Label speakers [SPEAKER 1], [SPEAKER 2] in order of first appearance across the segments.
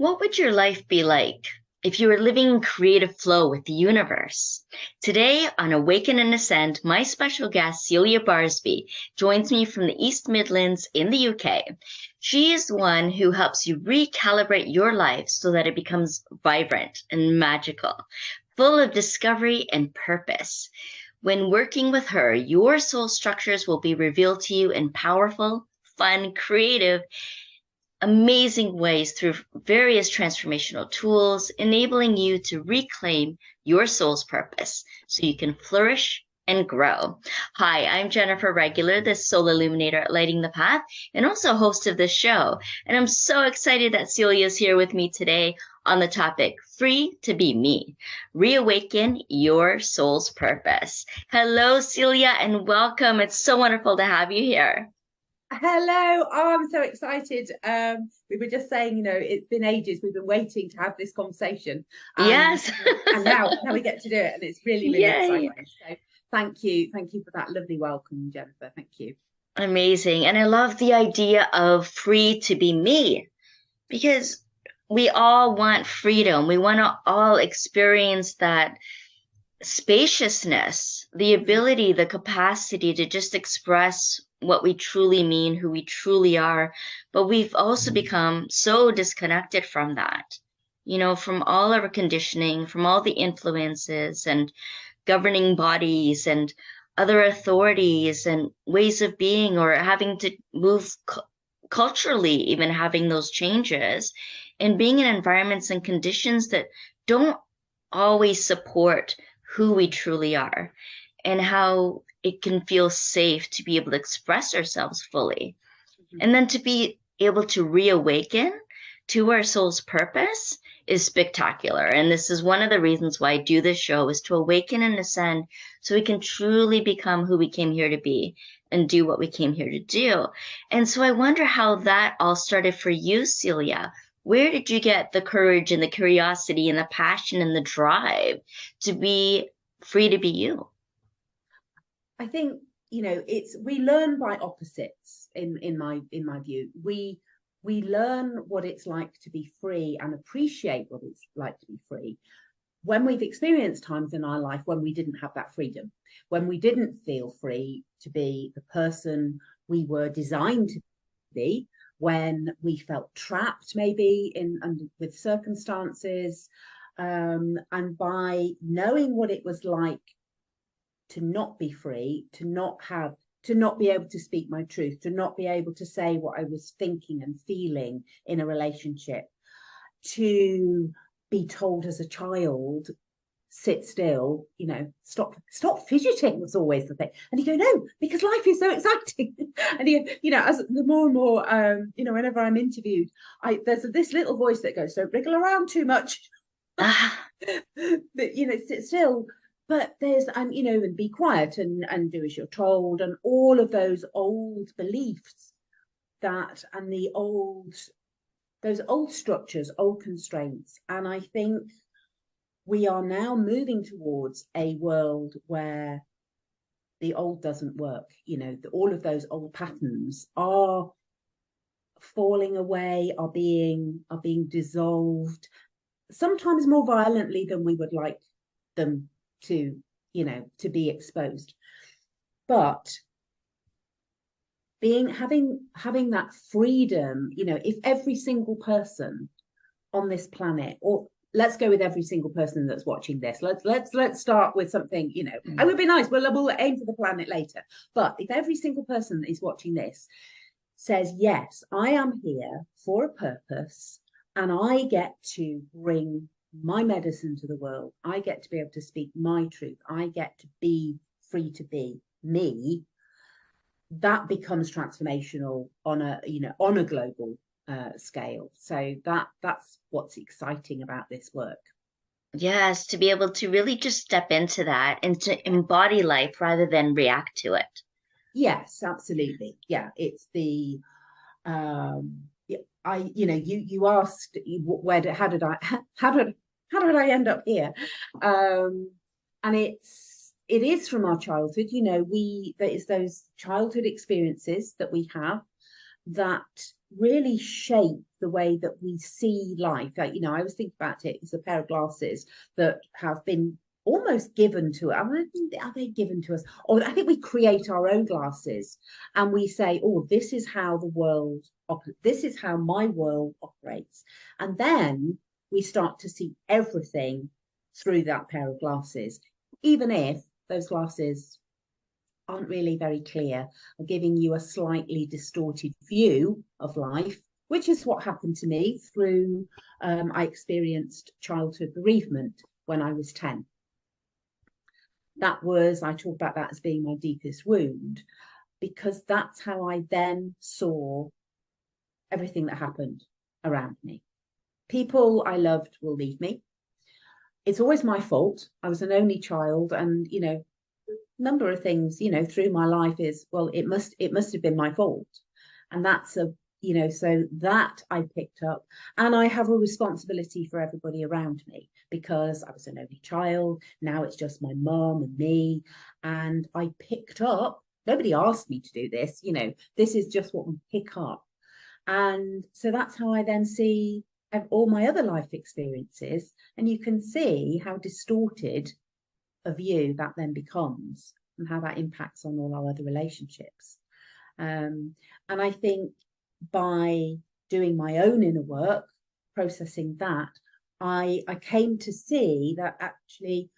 [SPEAKER 1] What would your life be like if you were living in creative flow with the universe? Today on Awaken and Ascend, my special guest, Celia Barsby, joins me from the East Midlands in the UK. She is the one who helps you recalibrate your life so that it becomes vibrant and magical, full of discovery and purpose. When working with her, your soul structures will be revealed to you in powerful, fun, creative, amazing ways through various transformational tools, enabling you to reclaim your soul's purpose so you can flourish and grow. Hi, I'm Jennifer Regular, the Soul Illuminator at Lighting the Path, and also host of this show. And I'm so excited that Celia is here with me today on the topic, Free to Be Me, Reawaken Your Soul's Purpose. Hello, Celia, and welcome. It's so wonderful to have you here.
[SPEAKER 2] Hello. Oh, I'm so excited. We were just saying, it's been ages. We've been waiting to have this conversation.
[SPEAKER 1] Yes.
[SPEAKER 2] And now we get to do it. And it's really, really
[SPEAKER 1] Yay.
[SPEAKER 2] exciting. So thank you. Thank you for that lovely welcome, Jennifer. Thank you.
[SPEAKER 1] Amazing. And I love the idea of free to be me because we all want freedom. We want to all experience that spaciousness, the ability, the capacity to just express what we truly mean, who we truly are. But we've also become so disconnected from that, from all our conditioning, from all the influences and governing bodies and other authorities and ways of being, or having to move culturally, even having those changes and being in environments and conditions that don't always support who we truly are and how it can feel safe to be able to express ourselves fully. And then to be able to reawaken to our soul's purpose is spectacular. And this is one of the reasons why I do this show, is to awaken and ascend so we can truly become who we came here to be and do what we came here to do. And so I wonder how that all started for you, Celia. Where did you get the courage and the curiosity and the passion and the drive to be free to be you?
[SPEAKER 2] I think, we learn by opposites in my view. We learn what it's like to be free and appreciate what it's like to be free when we've experienced times in our life when we didn't have that freedom, when we didn't feel free to be the person we were designed to be, when we felt trapped maybe with circumstances, and by knowing what it was like to not be free, to not be able to speak my truth, to not be able to say what I was thinking and feeling in a relationship, to be told as a child, sit still, stop fidgeting was always the thing. And you go, no, because life is so exciting. And as the more and more, whenever I'm interviewed, there's this little voice that goes, don't wriggle around too much. But, sit still. But there's, and be quiet and do as you're told, and all of those old beliefs and those old structures, old constraints. And I think we are now moving towards a world where the old doesn't work. All of those old patterns are falling away, are being dissolved, sometimes more violently than we would like them to be exposed. But having that freedom, if every single person on this planet, or let's go with every single person that's watching this, let's start with something, it would be nice, we'll aim for the planet later, but if every single person is watching this says, yes, I am here for a purpose, and I get to bring my medicine to the world, I get to be able to speak my truth, I get to be free to be me, that becomes transformational on a global scale. So that's what's exciting about this work.
[SPEAKER 1] Yes, to be able to really just step into that and to embody life rather than react to it.
[SPEAKER 2] Yes, absolutely. Yeah, it's the you asked how did I end up here, and it is from our childhood. There is those childhood experiences that we have, that really shape the way that we see life. Like, you know, I was thinking about it as a pair of glasses that have been almost given to us. Are they given to us? Or I think we create our own glasses and we say, oh, this is how the world this is how my world operates. And then we start to see everything through that pair of glasses, even if those glasses aren't really very clear, are giving you a slightly distorted view of life, which is what happened to me through I experienced childhood bereavement when I was 10. That was, I talk about that as being my deepest wound, because that's how I then saw everything that happened around me. People I loved will leave me. It's always my fault. I was an only child, and you know, number of things, you know, through my life is, well, it must have been my fault. And that's a, you know, so that I picked up, and I have a responsibility for everybody around me because I was an only child. Now it's just my mum and me. And I picked up, nobody asked me to do this, you know, this is just what we pick up. And so that's how I then see all my other life experiences. And you can see how distorted a view that then becomes and how that impacts on all our other relationships. And I think by doing my own inner work, processing that, I came to see that actually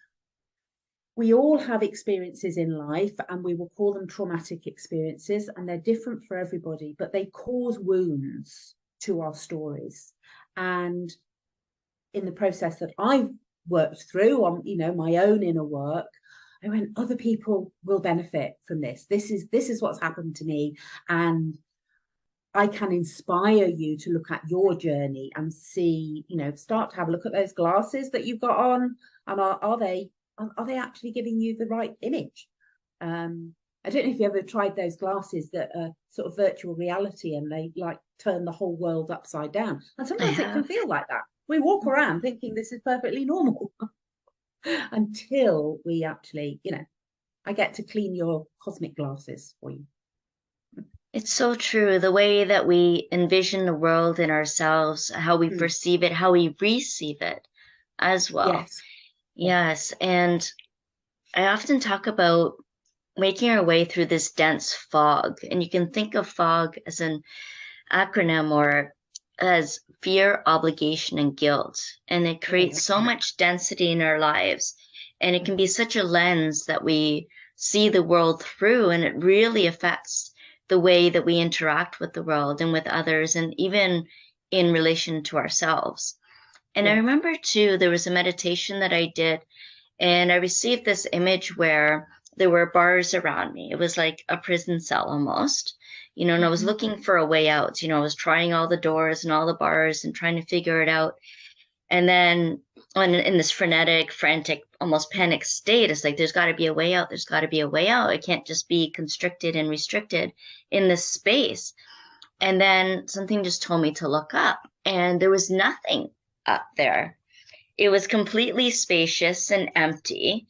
[SPEAKER 2] we all have experiences in life, and we will call them traumatic experiences, and they're different for everybody, but they cause wounds to our stories. And in the process that I've worked through on, you know, my own inner work, I went, other people will benefit from this. This is what's happened to me, and I can inspire you to look at your journey and see, you know, start to have a look at those glasses that you've got on, and are they actually giving you the right image? I don't know if you ever tried those glasses that are sort of virtual reality and they like turn the whole world upside down. And
[SPEAKER 1] I
[SPEAKER 2] sometimes it can
[SPEAKER 1] have.
[SPEAKER 2] feel like that. We walk around thinking this is perfectly normal until we actually, you know, I get to clean your cosmic glasses for you.
[SPEAKER 1] It's so true. The way that we envision the world in ourselves, how we
[SPEAKER 2] Mm.
[SPEAKER 1] perceive it, how we receive it as well.
[SPEAKER 2] Yes. Yeah.
[SPEAKER 1] Yes. And I often talk about making our way through this dense fog. And you can think of fog as an acronym or as fear, obligation, and guilt. And it
[SPEAKER 2] Oh,
[SPEAKER 1] creates so
[SPEAKER 2] okay.
[SPEAKER 1] much density in our lives. And it can be such a lens that we see the world through, and it really affects the way that we interact with the world and with others, and even in relation to ourselves. And I
[SPEAKER 2] Yeah.
[SPEAKER 1] remember too, there was a meditation that I did, and I received this image where there were bars around me. It was like a prison cell almost, you know, and I was
[SPEAKER 2] Mm-hmm.
[SPEAKER 1] looking for a way out. You know, I was trying all the doors and all the bars and trying to figure it out. And then in this frenetic, frantic, almost panic state, it's like, there's got to be a way out. There's got to be a way out. I can't just be constricted and restricted in this space. And then something just told me to look up, and there was nothing up there. It was completely spacious and empty.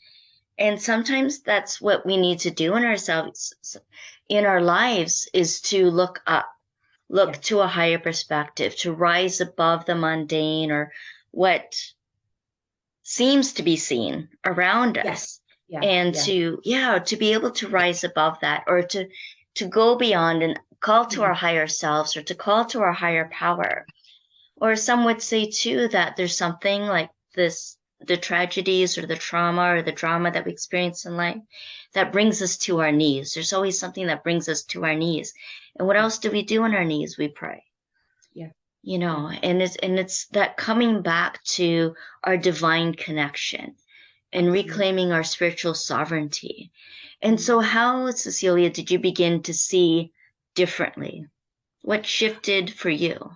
[SPEAKER 1] And sometimes that's what we need to do in ourselves, in our lives, is to look up, look
[SPEAKER 2] Yeah.
[SPEAKER 1] to a higher perspective, to rise above the mundane or what seems to be seen around
[SPEAKER 2] Yeah.
[SPEAKER 1] us.
[SPEAKER 2] Yeah.
[SPEAKER 1] And
[SPEAKER 2] Yeah.
[SPEAKER 1] to be able to rise above that, or to go beyond and call to our
[SPEAKER 2] Mm.
[SPEAKER 1] higher selves, or to call to our higher power. Or some would say too that there's something like this, the tragedies or the trauma or the drama that we experience in life that brings us to our knees. There's always something that brings us to our knees. And what
[SPEAKER 2] Yeah.
[SPEAKER 1] else do we do on our knees? We pray.
[SPEAKER 2] Yeah.
[SPEAKER 1] You
[SPEAKER 2] Yeah.
[SPEAKER 1] know, and it's that coming back to our divine connection and
[SPEAKER 2] Absolutely.
[SPEAKER 1] reclaiming our spiritual sovereignty. And
[SPEAKER 2] Mm.
[SPEAKER 1] so how, Cecilia, did you begin to see differently? What shifted for you?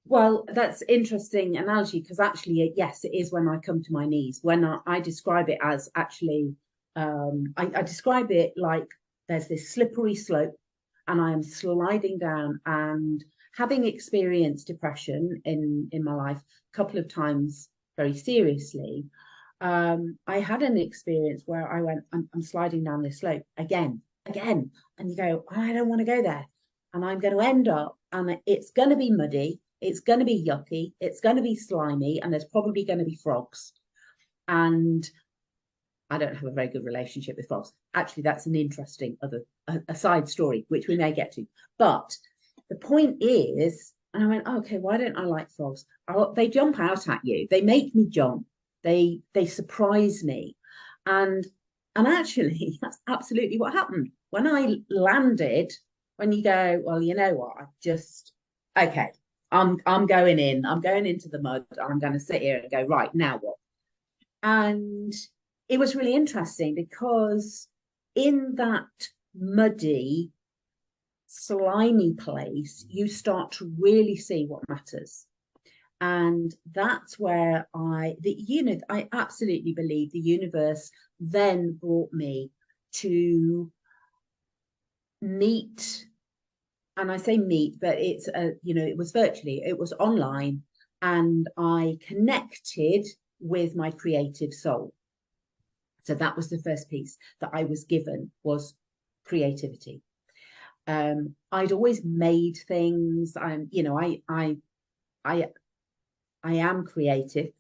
[SPEAKER 2] Well, that's interesting analogy because actually, yes, it is when I come to my knees. When I describe it as actually, I describe it like there's this slippery slope and I am sliding down, and having experienced depression in my life a couple of times very seriously, I had an experience where I went, I'm sliding down this slope again, and you go, I don't want to go there. and I'm going to end up, and it's going to be muddy, it's going to be yucky, it's going to be slimy, and there's probably going to be frogs. And I don't have a very good relationship with frogs. Actually, that's an interesting a side story, which we may get to. But the point is, and I went, okay, why don't I like frogs? They jump out at you. They make me jump. They surprise me. And actually, that's absolutely what happened. When I landed, when you go, well, you know what, okay, I'm going in. I'm going into the mud. I'm going to sit here and go, right, now what? And it was really interesting because in that muddy, slimy place, you start to really see what matters. And that's where I absolutely believe the universe then brought me to meet, and I say meet, but it's it was virtually, it was online, and I connected with my creative soul. So that was the first piece that I was given, was creativity. I'd always made things. I am creative.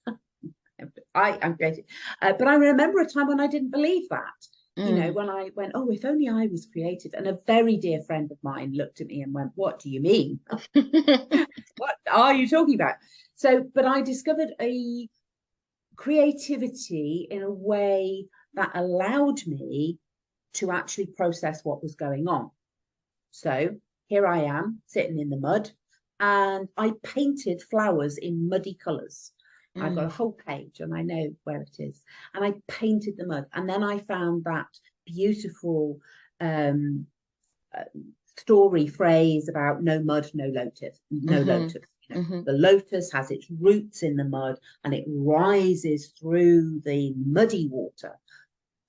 [SPEAKER 2] I am creative. But I remember a time when I didn't believe that. When I went, oh, if only I was creative. And a very dear friend of mine looked at me and went, what do you mean? What are you talking about? But I discovered a creativity in a way that allowed me to actually process what was going on. So here I am sitting in the mud, and I painted flowers in muddy colours. I've got a whole page and I know where it is. And I painted the mud. And then I found that beautiful story phrase about no mud, no lotus, no lotus. The lotus has its roots in the mud and it rises through the muddy water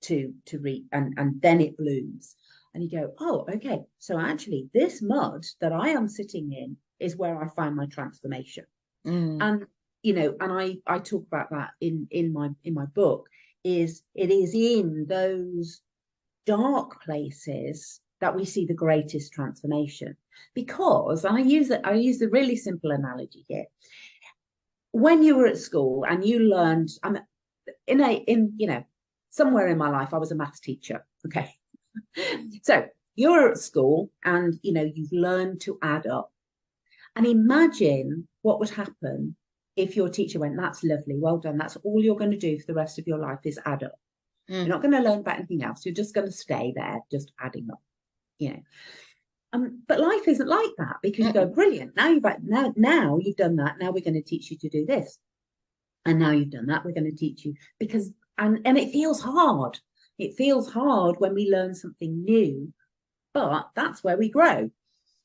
[SPEAKER 2] and then it blooms. And you go, oh, okay. So actually this mud that I am sitting in is where I find my transformation. And and I talk about that in my book, it is in those dark places that we see the greatest transformation. Because, and I use a really simple analogy here. When you were at school and you learned, somewhere in my life I was a maths teacher. Okay. So you're at school and you've learned to add up. And imagine what would happen if your teacher went, that's lovely, well done, that's all you're going to do for the rest of your life is add up. You're not going to learn about anything else. You're just going to stay there, just adding up, But life isn't like that, because you go, brilliant, now you've done that, now we're going to teach you to do this. And now you've done that, we're going to teach you, because, and it feels hard. It feels hard when we learn something new, but that's where we grow.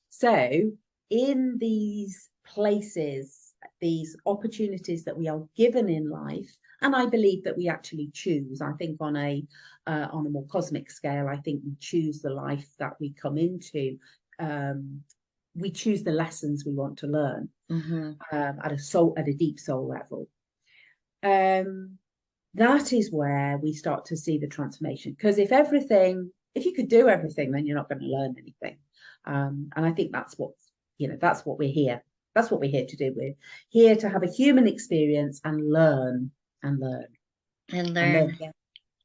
[SPEAKER 2] So in these places, these opportunities that we are given in life, and I believe that we actually choose, I think on a more cosmic scale, I think we choose the life that we come into. We choose the lessons we want to learn at a deep soul level. That is where we start to see the transformation. Because if you could do everything, then you're not going to learn anything. And I think that's what we're here. That's what we're here to do. We're here to have a human experience and learn and learn.
[SPEAKER 1] And learn. Yeah.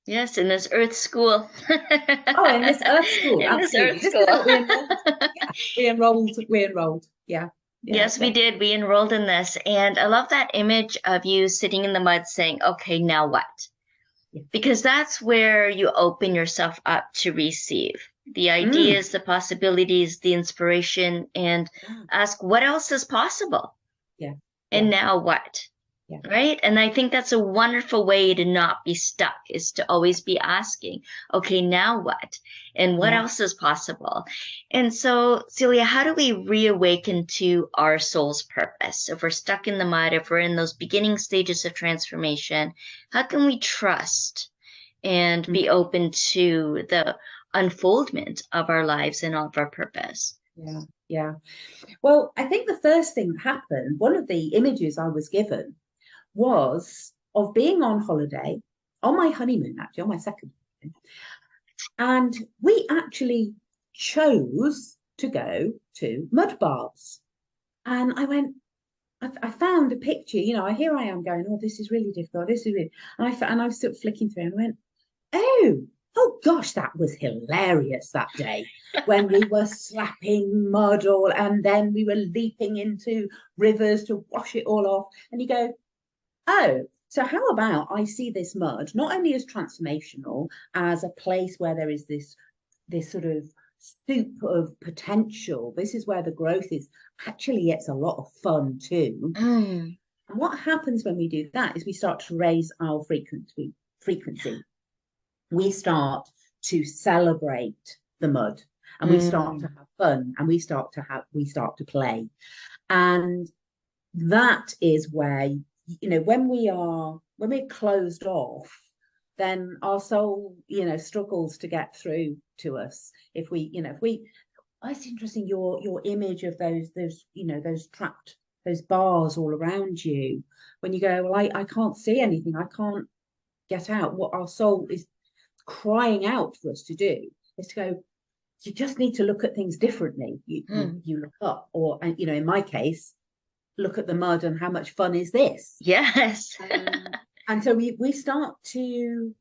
[SPEAKER 1] Yes, in this Earth school.
[SPEAKER 2] In this Earth school. Absolutely. This Earth school. We enrolled. Yeah.
[SPEAKER 1] Yes, we did. We enrolled in this. And I love that image of you sitting in the mud saying, okay, now what? Yeah. Because that's where you open yourself up to receive the ideas, the possibilities, the inspiration, and ask what else is possible.
[SPEAKER 2] Yeah.
[SPEAKER 1] And now what? Yeah. Right? And I think that's a wonderful way to not be stuck, is to always be asking, okay, now what? And what else is possible? And so, Celia, how do we reawaken to our soul's purpose? If we're stuck in the mud, if we're in those beginning stages of transformation, how can we trust and be open to the unfoldment of our lives and of our purpose?
[SPEAKER 2] Yeah. Yeah. Well, I think the first thing that happened, one of the images I was given was of being on holiday, on my honeymoon, actually, on my second honeymoon. And we actually chose to go to mud baths. And I found a picture, here I am going, oh, this is really difficult. This is really, and I was sort of flicking through and I went, oh gosh, that was hilarious that day when we were slapping mud all, and then we were leaping into rivers to wash it all off. And you go, oh, so how about I see this mud not only as transformational, as a place where there is this sort of soup of potential. This is where the growth is. Actually, it's a lot of fun too.
[SPEAKER 1] Mm.
[SPEAKER 2] And what happens when we do that is we start to raise our frequency. We start to celebrate the mud, and we start to have fun, and we start to play. And that is where, when we're closed off, then our soul, struggles to get through to us. If we, oh, it's interesting, your image of those trapped, those bars all around you, when you go, well, I can't see anything, I can't get out. What our soul is crying out for us to do is to go, you just need to look at things differently. You look up, or, in my case, look at the mud and how much fun is this?
[SPEAKER 1] Yes.
[SPEAKER 2] And so we start to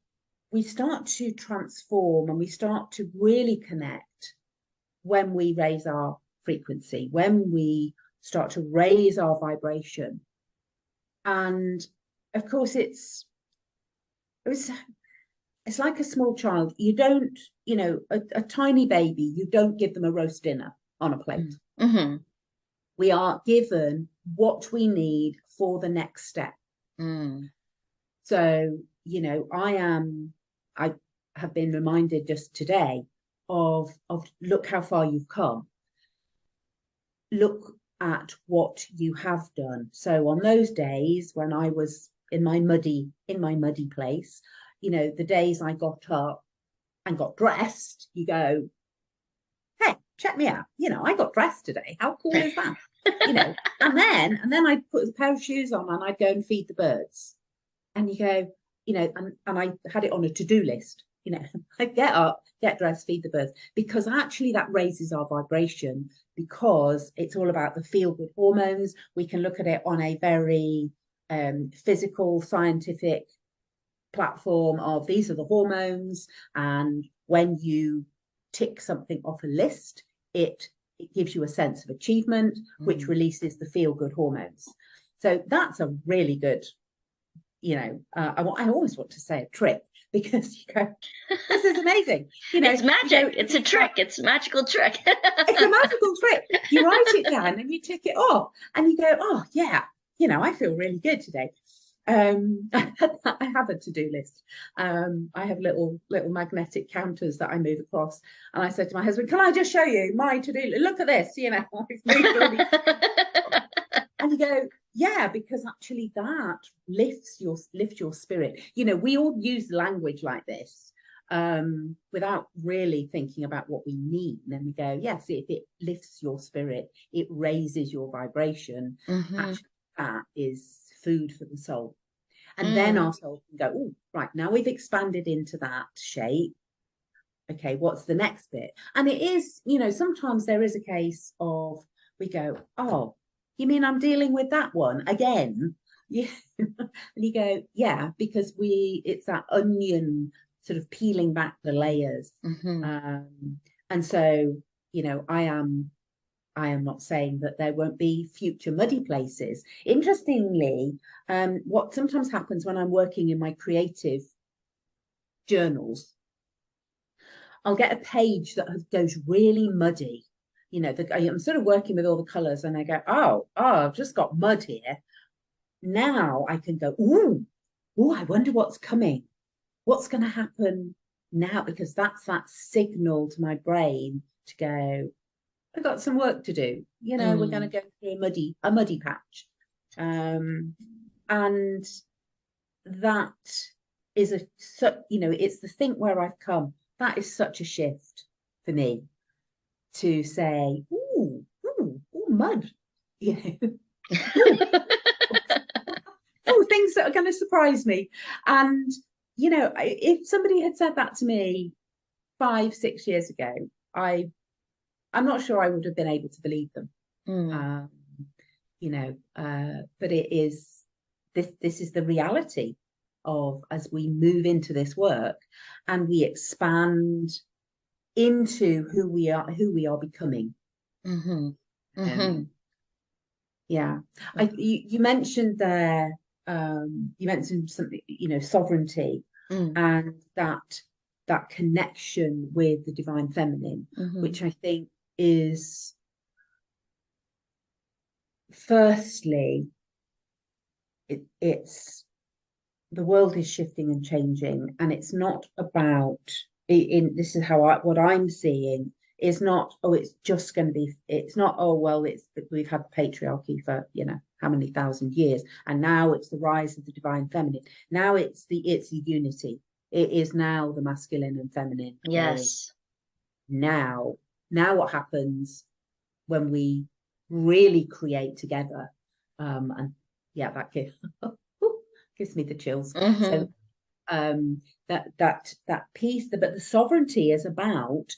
[SPEAKER 2] transform, and we start to really connect when we raise our frequency, when we start to raise our vibration. And of course, it's like a small child. You don't, a tiny baby, you don't give them a roast dinner on a plate.
[SPEAKER 1] Mm-hmm.
[SPEAKER 2] We are given what we need for the next step. So, I have been reminded just today of look how far you've come. Look at what you have done. So on those days when I was in my muddy place, the days I got up and got dressed, you go, hey, check me out. I got dressed today. How cool is that? And then I'd put a pair of shoes on and I'd go and feed the birds. And you go, and I had it on a to-do list. I'd get up, get dressed, feed the birds, because actually that raises our vibration, because it's all about the feel-good hormones. We can look at it on a very physical, scientific platform of these are the hormones, and when you tick something off a list, it gives you a sense of achievement, which releases the feel-good hormones. So that's a really good, I always want to say a trick, because you go, this is amazing.
[SPEAKER 1] It's magic. It's a trick. It's a magical trick.
[SPEAKER 2] It's a magical trick. You write it down and you tick it off, and you go, oh yeah, I feel really good today. I have a to-do list. I have little magnetic counters that I move across, and I said to my husband, can I just show you my to-do list? Look at this, and you go, yeah, because actually that lifts your spirit. We all use language like this without really thinking about what we mean, and we go, yes, if it lifts your spirit, it raises your vibration. Actually, that is food for the soul. And then our soul can go, oh, right, now we've expanded into that shape. Okay, what's the next bit? And it is, sometimes there is a case of, we go, oh, you mean I'm dealing with that one again? Yeah. And you go, yeah, because it's that onion sort of peeling back the layers. And so, I am not saying that there won't be future muddy places. Interestingly, what sometimes happens when I'm working in my creative journals, I'll get a page that goes really muddy. I'm sort of working with all the colors, and I go, oh, I've just got mud here. Now I can go, ooh, I wonder what's coming. What's going to happen now? Because that's that signal to my brain to go, I've got some work to do. We're going to go through a muddy patch. And that is it's the think where I've come. That is such a shift for me to say, ooh, mud. Oh, things that are going to surprise me. And, if somebody had said that to me 5-6 years ago, I I'm not sure I would have been able to believe them.
[SPEAKER 1] Mm.
[SPEAKER 2] You know, but it is this is the reality of, as we move into this work and we expand into who we are becoming.
[SPEAKER 1] Mm-hmm. Mm-hmm.
[SPEAKER 2] Yeah, you mentioned there, you mentioned something, sovereignty,
[SPEAKER 1] Mm.
[SPEAKER 2] and that connection with the divine feminine,
[SPEAKER 1] Mm-hmm.
[SPEAKER 2] which I think is, firstly, it's the world is shifting and changing, and it's not about, this is what I'm seeing, is not, oh, it's just going to be, it's not, oh well, it's, we've had patriarchy for how many thousand years, and now it's the rise of the divine feminine. Now it's the unity. It is now the masculine and feminine playing.
[SPEAKER 1] Yes.
[SPEAKER 2] Now what happens when we really create together, and yeah, that gives me the chills.
[SPEAKER 1] Mm-hmm.
[SPEAKER 2] So that piece, but the sovereignty is about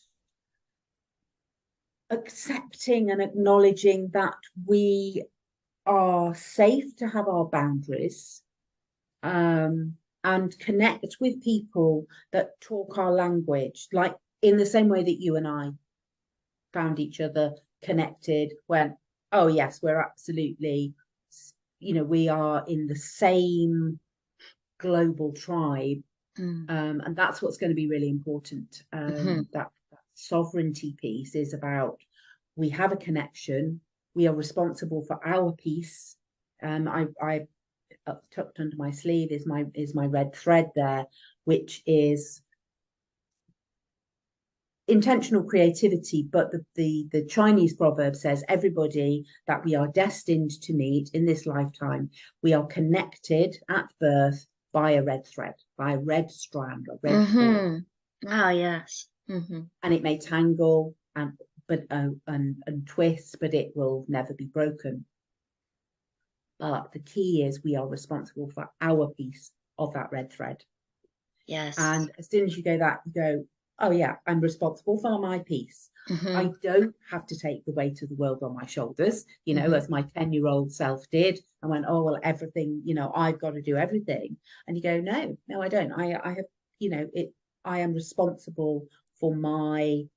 [SPEAKER 2] accepting and acknowledging that we are safe to have our boundaries, and connect with people that talk our language, like in the same way that you and I found each other connected when, oh yes, we're absolutely, we are in the same global tribe.
[SPEAKER 1] Mm.
[SPEAKER 2] And that's what's going to be really important.
[SPEAKER 1] Mm-hmm.
[SPEAKER 2] That sovereignty piece is about, we have a connection, we are responsible for our piece. I tucked under my sleeve is my red thread there, which is intentional creativity. But the Chinese proverb says, everybody that we are destined to meet in this lifetime, we are connected at birth by a red thread, by a red strand, a red cord.
[SPEAKER 1] Mm-hmm. Oh, yes. Mm-hmm.
[SPEAKER 2] And it may tangle and twist, but it will never be broken. But the key is, we are responsible for our piece of that red thread.
[SPEAKER 1] Yes.
[SPEAKER 2] And as soon as you go that, you go, oh yeah, I'm responsible for my piece.
[SPEAKER 1] Mm-hmm.
[SPEAKER 2] I don't have to take the weight of the world on my shoulders,
[SPEAKER 1] Mm-hmm.
[SPEAKER 2] as my 10-year-old self did. I went, oh, well, everything, I've got to do everything. And you go, no, I don't. I have, I am responsible for my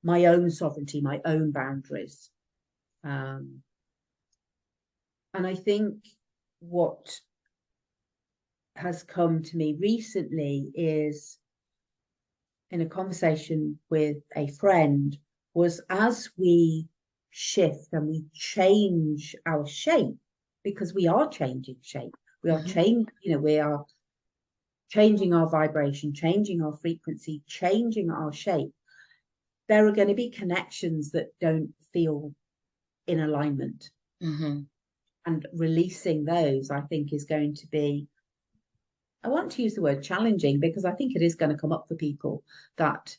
[SPEAKER 2] own sovereignty, my own boundaries. And I think what has come to me recently is, in a conversation with a friend, was, as we shift and we change our shape, because we are changing shape, we are we are changing our vibration, changing our frequency, changing our shape. There are going to be connections that don't feel in alignment.
[SPEAKER 1] Mm-hmm.
[SPEAKER 2] And releasing those, I think, is going to be, I want to use the word challenging, because I think it is going to come up for people that,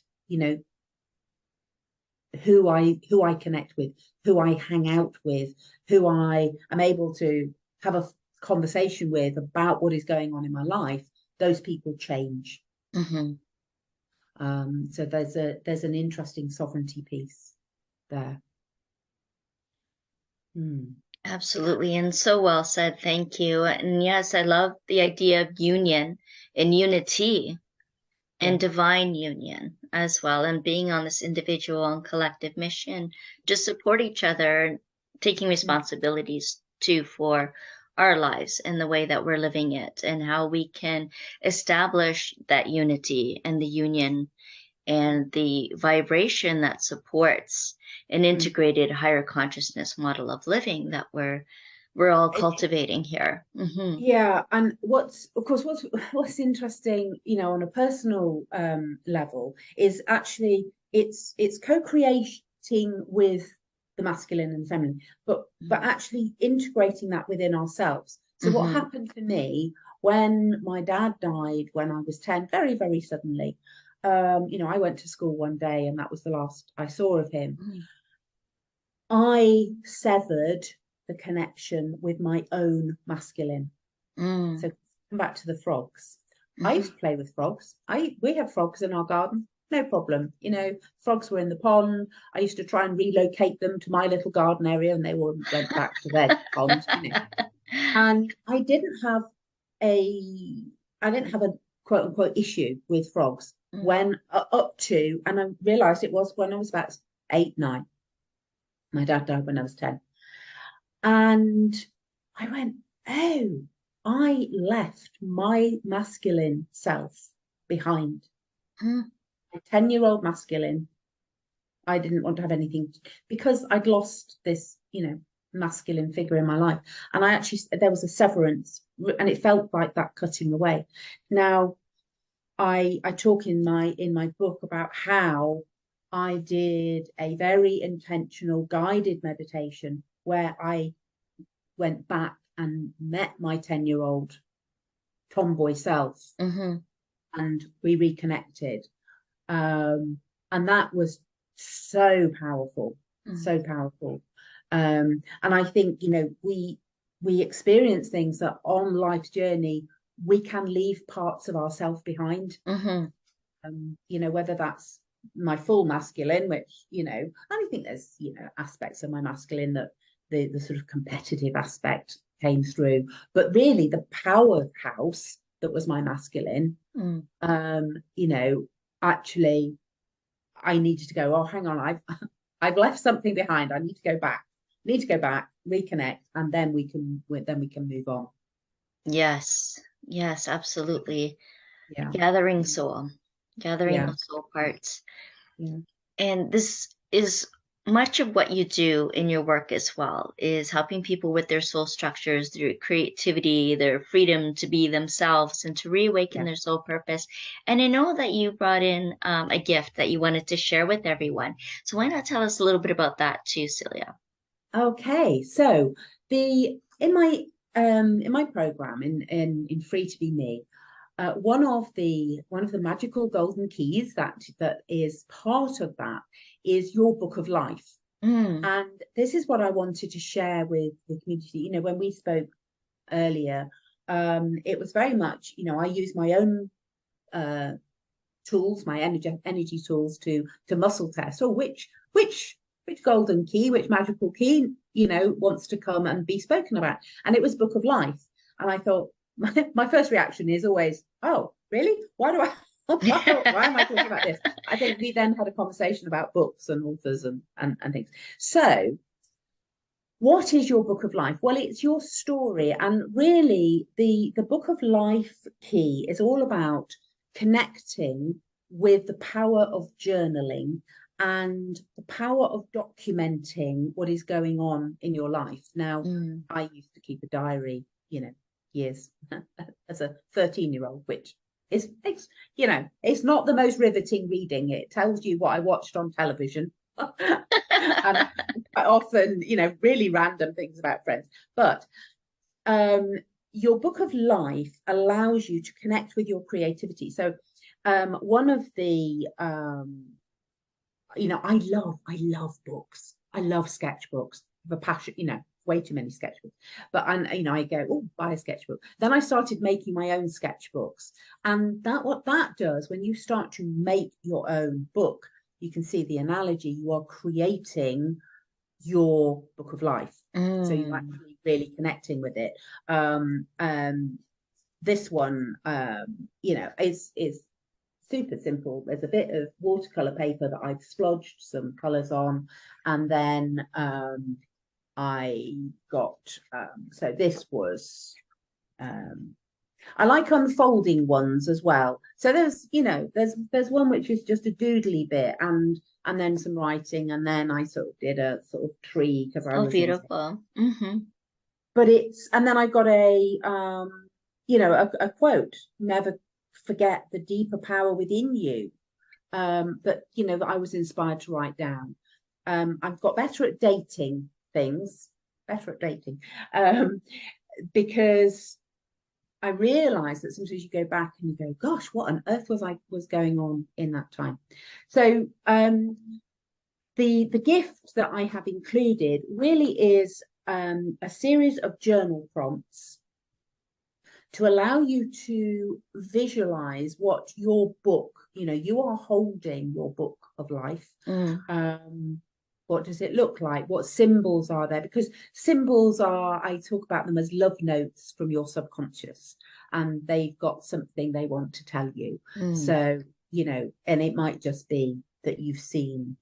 [SPEAKER 2] who I connect with, who I hang out with, who I am able to have a conversation with about what is going on in my life. Those people change.
[SPEAKER 1] Mm-hmm.
[SPEAKER 2] So there's an interesting sovereignty piece there.
[SPEAKER 1] Absolutely. And so well said. Thank you. And yes, I love the idea of union and unity and divine union as well, and being on this individual and collective mission to support each other, taking responsibilities too for our lives and the way that we're living it, and how we can establish that unity and the union and the vibration that supports an integrated higher consciousness model of living that we're all cultivating here. Mm-hmm.
[SPEAKER 2] Yeah, and what's interesting, on a personal level, is actually it's co-creating with the masculine and feminine, but actually integrating that within ourselves. So what happened to me when my dad died when I was 10, very, very suddenly, I went to school one day and that was the last I saw of him. I severed the connection with my own masculine. So come back to the frogs. I used to play with frogs. We have frogs in our garden. no problem. You know, frogs were in the pond. I used to try and relocate them to my little garden area, and they all went back to their pond, you know. And a, I didn't have a quote unquote issue with frogs when up to, and I realized it was when I was about 8, 9. My dad died when I was 10. And I went, oh, I left my masculine self behind.
[SPEAKER 1] Mm.
[SPEAKER 2] My 10-year-old masculine. I didn't want to have anything because I'd lost this, you know, masculine figure in my life. And I actually, there was a severance and it felt like that cutting away. Now, I talk in my book about how I did a very intentional guided meditation where I went back and met my 10-year-old tomboy self and we reconnected. And that was so powerful, so powerful. And I think, you know, we experience things that on life's journey, we can leave parts of ourselves behind. You know, whether that's my full masculine, which, you know, and I think there's, you know, aspects of my masculine that the sort of competitive aspect came through, but really the powerhouse that was my masculine, you know, actually I needed to go, oh, hang on, I've left something behind. I need to go back. Reconnect, and then we can move on.
[SPEAKER 1] Yes, yes, absolutely.
[SPEAKER 2] Yeah.
[SPEAKER 1] Gathering those soul parts.
[SPEAKER 2] Yeah.
[SPEAKER 1] And this is much of what you do in your work as well, is helping people with their soul structures, their creativity, their freedom to be themselves and to reawaken their soul purpose. And I know that you brought in a gift that you wanted to share with everyone. So why not tell us a little bit about that too, Celia?
[SPEAKER 2] Okay, so in my program in Free to Be Me, one of the magical golden keys that is part of that is your book of life. And this is what I wanted to share with the community. You know, when we spoke earlier, it was very much, you know, I use my own tools, my energy tools to muscle test. Or which golden key, which magical key, you know, wants to come and be spoken about. And it was Book of Life. And I thought, my first reaction is always, oh, really? Why am I talking about this? I think we then had a conversation about books and authors and things. So what is your book of life? Well, it's your story. And really, the Book of Life key is all about connecting with the power of journaling and the power of documenting what is going on in your life. Now, I used to keep a diary, you know, years as a 13-year-old, which is, you know, it's not the most riveting reading. It tells you what I watched on television. And quite often, you know, really random things about friends. But your book of life allows you to connect with your creativity. So one of the you know, I love books. I love sketchbooks. I have a passion, you know, way too many sketchbooks. But you know, I go, oh, buy a sketchbook. Then I started making my own sketchbooks. And what that does, when you start to make your own book, you can see the analogy. You are creating your book of life. So you're actually really connecting with it. This one, you know, is super simple. There's a bit of watercolor paper that I've splodged some colors on, and then I got so this was I like unfolding ones as well. So there's, you know, there's one which is just a doodly bit and then some writing, and then I sort of did a sort of tree because I was
[SPEAKER 1] beautiful.
[SPEAKER 2] But it's, and then I got a you know, a quote: never forget the deeper power within you. That, you know, that I was inspired to write down. I've got better at dating things, because I realized that sometimes you go back and you go, gosh, what on earth was going on in that time? So the gift that I have included really is a series of journal prompts to allow you to visualize what your book, you are holding your book of life. What does it look like? What symbols are there? Because symbols are, I talk about them as love notes from your subconscious, and they've got something they want to tell you. So, and it might just be that you've seen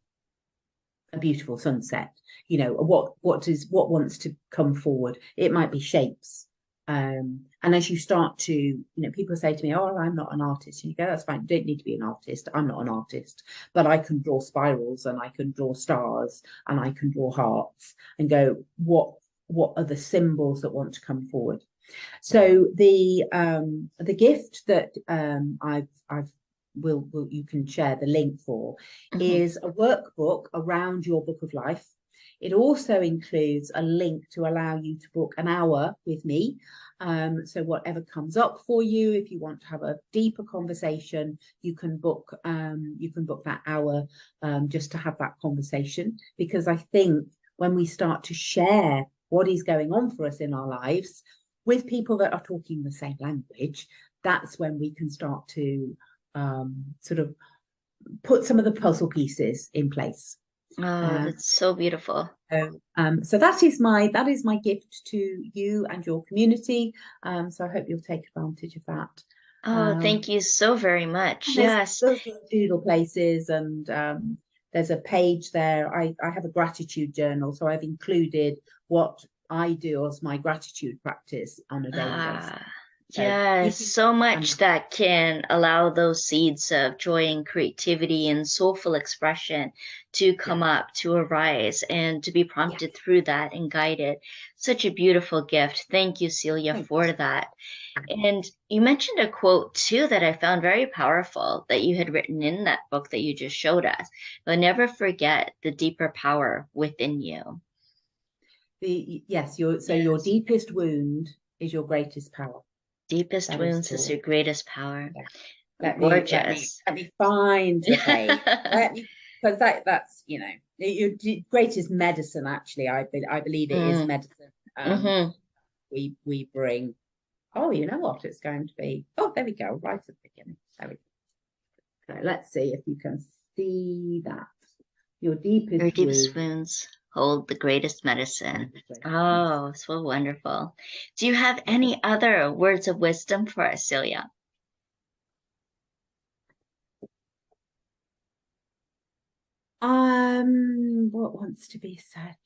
[SPEAKER 2] a beautiful sunset, what wants to come forward. It might be shapes. And as you start to, people say to me, "Oh, I'm not an artist." And you go, "That's fine. You don't need to be an artist. I'm not an artist, but I can draw spirals, and I can draw stars, and I can draw hearts," and go, what are the symbols that want to come forward? So the gift that you can share the link for is a workbook around your book of life. It also includes a link to allow you to book an hour with me. So whatever comes up for you, if you want to have a deeper conversation, you can book that hour just to have that conversation. Because I think when we start to share what is going on for us in our lives with people that are talking the same language, that's when we can start to sort of put some of the puzzle pieces in place.
[SPEAKER 1] That's so beautiful.
[SPEAKER 2] So that is my gift to you and your community. So I hope you'll take advantage of that.
[SPEAKER 1] Thank you so very much. Yes.
[SPEAKER 2] There's doodle places, and there's a page there. I have a gratitude journal, so I've included what I do as my gratitude practice on a daily basis.
[SPEAKER 1] Yes, so much that can allow those seeds of joy and creativity and soulful expression to come up, to arise, and to be prompted through that and guided. Such a beautiful gift. Thank you, Celia, for that. And you mentioned a quote too that I found very powerful that you had written in that book that you just showed us. But never forget the deeper power within you.
[SPEAKER 2] Your deepest wound is your greatest power.
[SPEAKER 1] Deepest wounds is your greatest power.
[SPEAKER 2] Yeah.
[SPEAKER 1] Gorgeous.
[SPEAKER 2] Let me find the page. Because that's your greatest medicine. Actually, I believe it is medicine. We bring. Oh, you know what? It's going to be. Oh, there we go. Right at the beginning. There we go. So let's see if you can see that. Your deepest
[SPEAKER 1] wounds hold the greatest medicine. Oh, so wonderful. Do you have any other words of wisdom for us, Celia?
[SPEAKER 2] What wants to be said?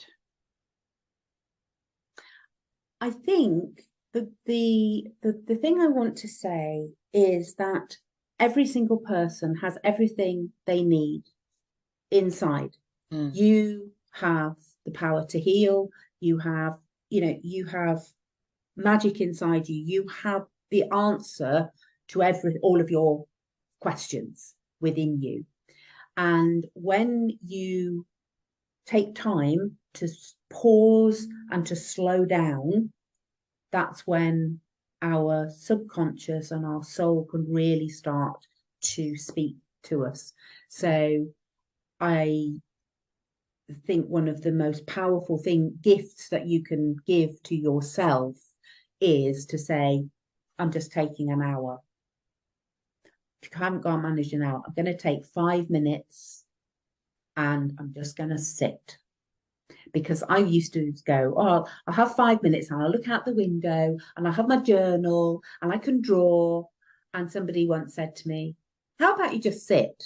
[SPEAKER 2] I think the thing I want to say is that every single person has everything they need inside. You have the power to heal. You have magic inside you. You have the answer to all of your questions within you. And when you take time to pause and to slow down, that's when our subconscious and our soul can really start to speak to us. So I think one of the most powerful gifts that you can give to yourself is to say, I'm just taking an hour. If you haven't got managed an hour, I'm going to take 5 minutes and I'm just going to sit. Because I used to go, oh, I'll have 5 minutes and I'll look out the window and I'll have my journal and I can draw. And somebody once said to me, how about you just sit?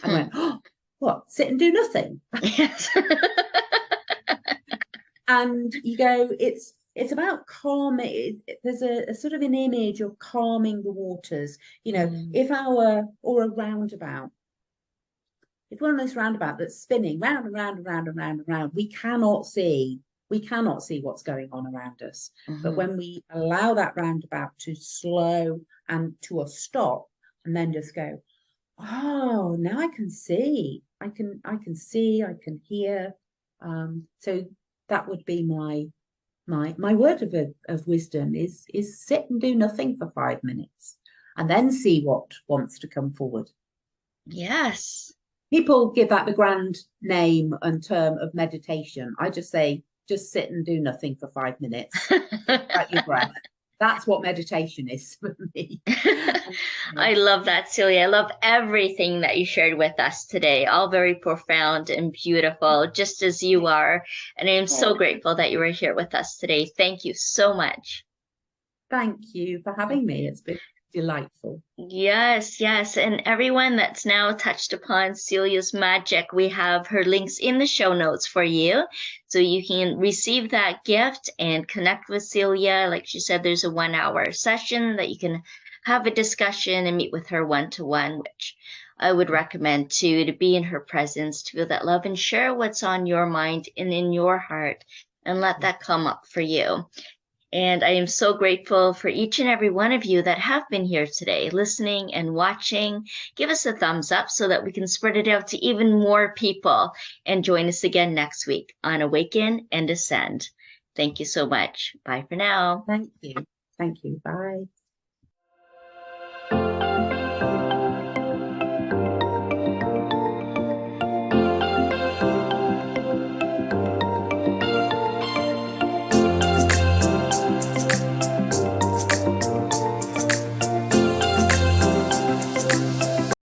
[SPEAKER 2] I went, oh, what? Sit and do nothing?
[SPEAKER 1] Yes.
[SPEAKER 2] And you go, it's about calming. There's a sort of an image of calming the waters. If a roundabout, if we're on this roundabout that's spinning round and round and round and round and round, we cannot see what's going on around us. But when we allow that roundabout to slow and to a stop, and then just go, oh, now I can see. I can see. I can hear. So that would be my word of wisdom is sit and do nothing for 5 minutes, and then see what wants to come forward.
[SPEAKER 1] Yes.
[SPEAKER 2] People give that the grand name and term of meditation. I just say, just sit and do nothing for 5 minutes. At your breath. That's what meditation is for me.
[SPEAKER 1] I love that, Celia. I love everything that you shared with us today. All very profound and beautiful, just as you are. And I am so grateful that you were here with us today. Thank you so much.
[SPEAKER 2] Thank you for having me. It's been delightful.
[SPEAKER 1] Yes, yes. And everyone that's now touched upon Celia's magic, we have her links in the show notes for you. So you can receive that gift and connect with Celia. Like she said, there's a 1 hour session that you can have a discussion and meet with her one-to-one, which I would recommend too, to be in her presence, to feel that love and share what's on your mind and in your heart and let that come up for you. And I am so grateful for each and every one of you that have been here today, listening and watching. Give us a thumbs up so that we can spread it out to even more people. And join us again next week on Awaken and Ascend. Thank you so much. Bye for now.
[SPEAKER 2] Thank you. Thank you. Bye.